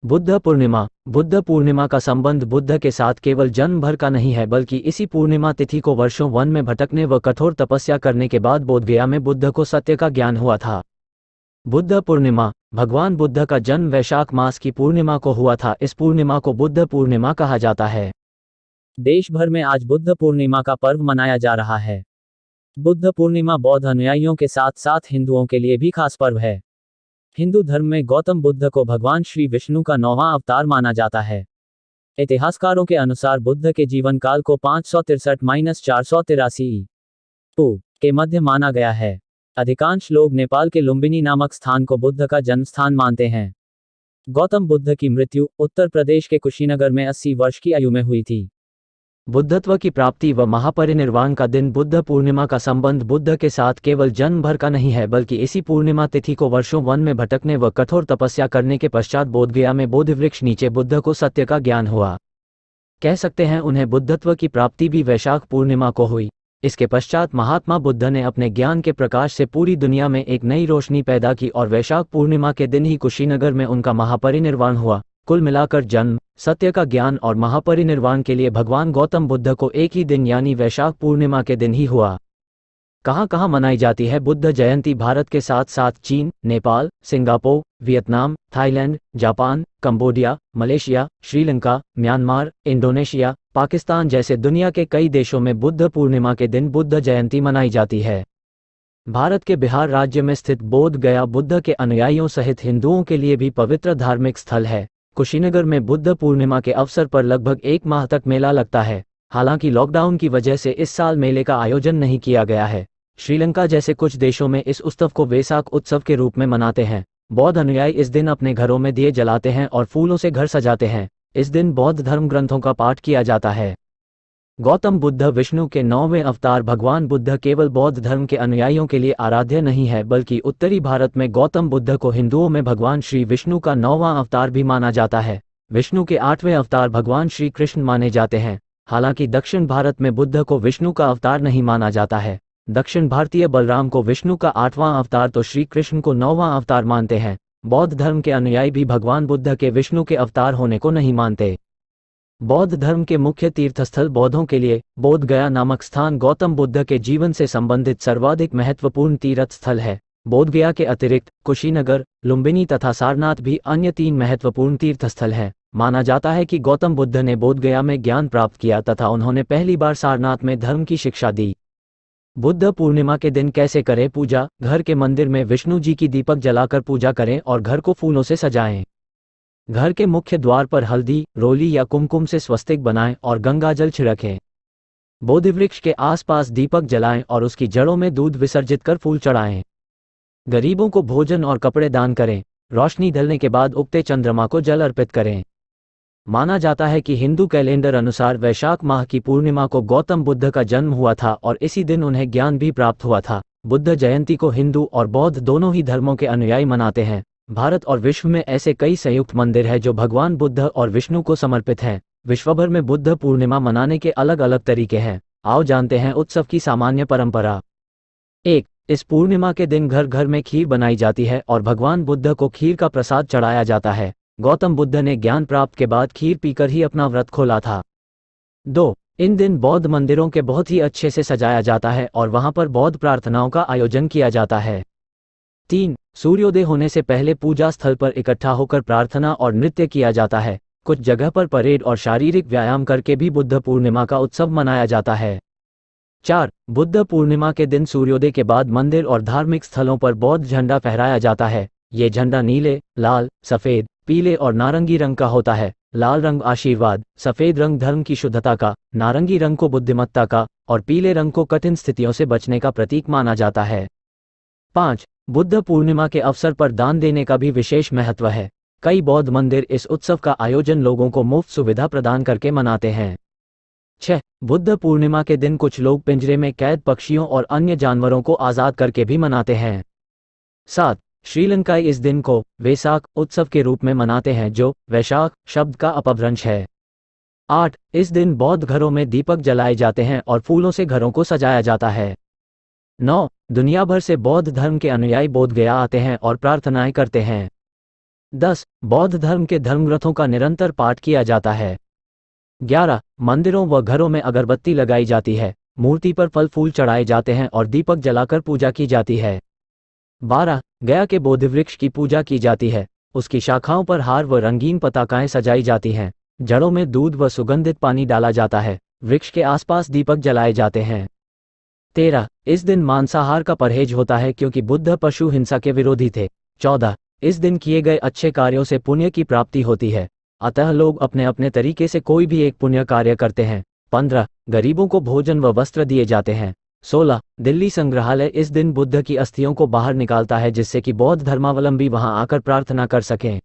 बुद्ध पूर्णिमा का संबंध बुद्ध के साथ केवल जन्म भर का नहीं है, बल्कि इसी पूर्णिमा तिथि को वर्षों वन में भटकने व कठोर तपस्या करने के बाद बोधगया में बुद्ध को सत्य का ज्ञान हुआ था। बुद्ध पूर्णिमा, भगवान बुद्ध का जन्म वैशाख मास की पूर्णिमा को हुआ था। इस पूर्णिमा को बुद्ध पूर्णिमा कहा जाता है। देश भर में आज बुद्ध पूर्णिमा का पर्व मनाया जा रहा है। बुद्ध पूर्णिमा बौद्ध अनुयायियों के साथ साथ हिंदुओं के लिए भी खास पर्व है। हिंदू धर्म में गौतम बुद्ध को भगवान श्री विष्णु का 9वां अवतार माना जाता है। इतिहासकारों के अनुसार बुद्ध के जीवन काल को 563-483 ईसा के मध्य माना गया है। अधिकांश लोग नेपाल के लुम्बिनी नामक स्थान को बुद्ध का जन्म स्थान मानते हैं। गौतम बुद्ध की मृत्यु उत्तर प्रदेश के कुशीनगर में 80 वर्ष की आयु में हुई थी। बुद्धत्व की प्राप्ति व महापरिनिर्वाण का दिन बुद्ध पूर्णिमा का संबंध बुद्ध के साथ केवल जन्म भर का नहीं है, बल्कि इसी पूर्णिमा तिथि को वर्षों वन में भटकने व कठोर तपस्या करने के पश्चात बोधगया में बोधि वृक्ष नीचे बुद्ध को सत्य का ज्ञान हुआ। कह सकते हैं उन्हें बुद्धत्व की प्राप्ति भी वैशाख पूर्णिमा को हुई। इसके पश्चात महात्मा बुद्ध ने अपने ज्ञान के प्रकाश से पूरी दुनिया में एक नई रोशनी पैदा की और वैशाख पूर्णिमा के दिन ही कुशीनगर में उनका महापरिनिर्वाण हुआ। कुल मिलाकर जन्म, सत्य का ज्ञान और महापरिनिर्वाण के लिए भगवान गौतम बुद्ध को एक ही दिन यानी वैशाख पूर्णिमा के दिन ही हुआ। कहाँ कहाँ मनाई जाती है बुद्ध जयंती? भारत के साथ साथ चीन, Nepal, Singapore, Vietnam, Thailand, Japan, Cambodia, Malaysia, Sri Lanka, Myanmar, Indonesia, Pakistan जैसे दुनिया के कई देशों में बुद्ध पूर्णिमा के दिन बुद्ध जयंती मनाई जाती है। भारत के बिहार राज्य में स्थित बोध गया बुद्ध के अनुयायियों सहित हिंदुओं के लिए भी पवित्र धार्मिक स्थल है। कुशीनगर में बुद्ध पूर्णिमा के अवसर पर लगभग 1 माह तक मेला लगता है। हालांकि लॉकडाउन की वजह से इस साल मेले का आयोजन नहीं किया गया है। श्रीलंका जैसे कुछ देशों में इस उत्सव को वेसाक उत्सव के रूप में मनाते हैं। बौद्ध अनुयायी इस दिन अपने घरों में दिए जलाते हैं और फूलों से घर सजाते हैं। इस दिन बौद्ध धर्म ग्रंथों का पाठ किया जाता है। गौतम बुद्ध विष्णु के 9वें अवतार भगवान बुद्ध केवल बौद्ध धर्म के अनुयायियों के लिए आराध्य नहीं है, बल्कि उत्तरी भारत में गौतम बुद्ध को हिंदुओं में भगवान श्री विष्णु का 9वां अवतार भी माना जाता है। विष्णु के 8वें अवतार भगवान श्री कृष्ण माने जाते हैं। हालांकि दक्षिण भारत में बुद्ध को विष्णु का अवतार नहीं माना जाता है। दक्षिण भारतीय बलराम को विष्णु का 8वां अवतार तो श्री कृष्ण को 9वां अवतार मानते हैं। बौद्ध धर्म के अनुयायी भी भगवान बुद्ध के विष्णु के अवतार होने को नहीं मानते। बौद्ध धर्म के मुख्य तीर्थस्थल बौद्धों के लिए बोध गया नामक स्थान गौतम बुद्ध के जीवन से संबंधित सर्वाधिक महत्वपूर्ण तीर्थ स्थल है। बोध गया के अतिरिक्त कुशीनगर, लुम्बिनी तथा सारनाथ भी अन्य 3 महत्वपूर्ण तीर्थस्थल हैं। माना जाता है कि गौतम बुद्ध ने बोध गया में ज्ञान प्राप्त किया तथा उन्होंने पहली बार सारनाथ में धर्म की शिक्षा दी। बुद्ध पूर्णिमा के दिन कैसे करें पूजा? घर के मंदिर में विष्णु जी की दीपक जलाकर पूजा करें और घर को फूलों से सजाएं। घर के मुख्य द्वार पर हल्दी, रोली या कुमकुम से स्वस्तिक बनाएं और गंगाजल छिड़कें। बोधि वृक्ष के आसपास दीपक जलाएं और उसकी जड़ों में दूध विसर्जित कर फूल चढ़ाएं। गरीबों को भोजन और कपड़े दान करें। रोशनी ढलने के बाद उगते चंद्रमा को जल अर्पित करें। माना जाता है कि हिंदू कैलेंडर अनुसार वैशाख माह की पूर्णिमा को गौतम बुद्ध का जन्म हुआ था और इसी दिन उन्हें ज्ञान भी प्राप्त हुआ था। बुद्ध जयंती को हिंदू और बौद्ध दोनों ही धर्मों के अनुयायी मनाते हैं। भारत और विश्व में ऐसे कई संयुक्त मंदिर हैं जो भगवान बुद्ध और विष्णु को समर्पित हैं। विश्वभर में बुद्ध पूर्णिमा मनाने के अलग अलग तरीके हैं। आओ जानते हैं उत्सव की सामान्य परंपरा। 1. इस पूर्णिमा के दिन घर घर में खीर बनाई जाती है और भगवान बुद्ध को खीर का प्रसाद चढ़ाया जाता है। गौतम बुद्ध ने ज्ञान प्राप्त के बाद खीर पीकर ही अपना व्रत खोला था। 2. इन दिन बौद्ध मंदिरों के बहुत ही अच्छे से सजाया जाता है और वहां पर बौद्ध प्रार्थनाओं का आयोजन किया जाता है। 3. सूर्योदय होने से पहले पूजा स्थल पर इकट्ठा होकर प्रार्थना और नृत्य किया जाता है। कुछ जगह पर परेड और शारीरिक व्यायाम करके भी बुद्ध पूर्णिमा का उत्सव मनाया जाता है। 4. बुद्ध पूर्णिमा के दिन सूर्योदय के बाद मंदिर और धार्मिक स्थलों पर बौद्ध झंडा फहराया जाता है। ये झंडा नीले, लाल, सफेद, पीले और नारंगी रंग का होता है। लाल रंग आशीर्वाद, सफेद रंग धर्म की शुद्धता का, नारंगी रंग को बुद्धिमत्ता का और पीले रंग को कठिन स्थितियों से बचने का प्रतीक माना जाता है। 5. बुद्ध पूर्णिमा के अवसर पर दान देने का भी विशेष महत्व है। कई बौद्ध मंदिर इस उत्सव का आयोजन लोगों को मुफ्त सुविधा प्रदान करके मनाते हैं। 6. बुद्ध पूर्णिमा के दिन कुछ लोग पिंजरे में कैद पक्षियों और अन्य जानवरों को आज़ाद करके भी मनाते हैं। 7. श्रीलंकाई इस दिन को वेसाक उत्सव के रूप में मनाते हैं जो वैशाख शब्द का अपभ्रंश है। 8. इस दिन बौद्ध घरों में दीपक जलाए जाते हैं और फूलों से घरों को सजाया जाता है। 9. दुनिया भर से बौद्ध धर्म के अनुयायी बोध गया आते हैं और प्रार्थनाएं करते हैं। 10. बौद्ध धर्म के धर्मग्रंथों का निरंतर पाठ किया जाता है। 11. मंदिरों व घरों में अगरबत्ती लगाई जाती है, मूर्ति पर फल फूल चढ़ाए जाते हैं और दीपक जलाकर पूजा की जाती है। 12. गया के बोधि वृक्ष की पूजा की जाती है, उसकी शाखाओं पर हार व रंगीन पताकाएं सजाई जाती हैं, जड़ों में दूध व सुगंधित पानी डाला जाता है, वृक्ष के आसपास दीपक जलाए जाते हैं। 13. इस दिन मांसाहार का परहेज होता है क्योंकि बुद्ध पशु हिंसा के विरोधी थे। 14. इस दिन किए गए अच्छे कार्यों से पुण्य की प्राप्ति होती है, अतः लोग अपने अपने तरीके से कोई भी एक पुण्य कार्य करते हैं। 15. गरीबों को भोजन व वस्त्र दिए जाते हैं। 16. दिल्ली संग्रहालय इस दिन बुद्ध की अस्थियों को बाहर निकालता है जिससे कि बौद्ध धर्मावलंबी वहां आकर प्रार्थना कर सकें।